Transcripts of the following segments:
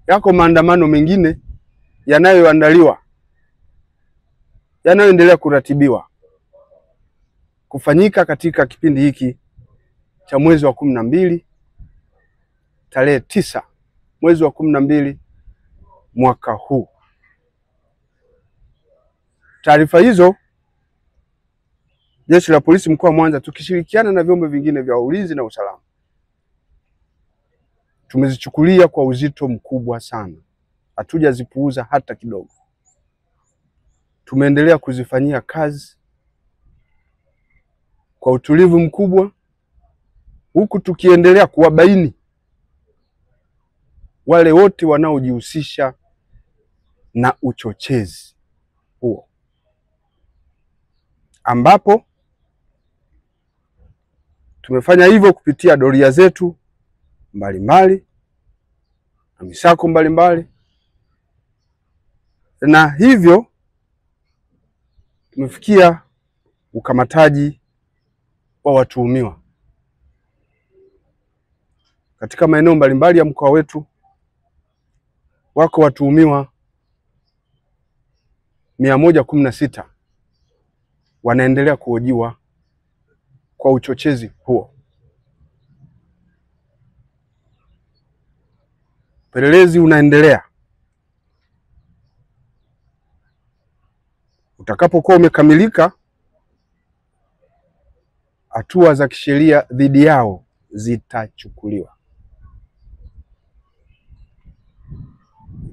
yako maandamano mengine yanayoandaliwa, yanayoendelea kuratibiwa kufanyika katika kipindi hiki cha mwezi wa 12 tarehe 9 mwezi wa 12 mwaka huu. Taarifa hizo Jeshi la Polisi mkoa wa Mwanza tukishirikiana na vyombo vingine vya ulinzi na usalama tumezichukulia kwa uzito mkubwa sana. Hatujazipuuza hata kidogo. Tumeendelea kuzifanyia kazi kwa utulivu mkubwa, huku tukiendelea kuwabaini wale wote wanaojihusisha na uchochezi huo, ambapo tumefanya hivyo kupitia doria zetu mbalimbali na misako mbalimbali, na hivyo tumefikia ukamataji wa watuhumiwa katika maeneo mbalimbali ya mkoa wetu. Wako watuhumiwa 116 wanaendelea kuhojiwa kwa uchochezi huo. Upelelezi unaendelea. Utakapokuwa umekamilika, hatua za kisheria dhidi yao zitachukuliwa.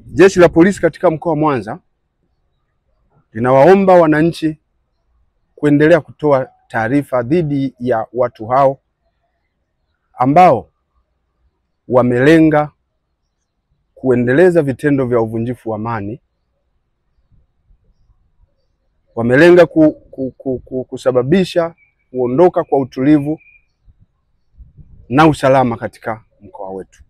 Jeshi la Polisi katika mkoa wa Mwanza linawaomba wananchi kuendelea kutoa taarifa dhidi ya watu hao ambao wamelenga kuendeleza vitendo vya uvunjifu wa amani, wamelenga kusababisha kuondoka kwa utulivu na usalama katika mkoa wetu.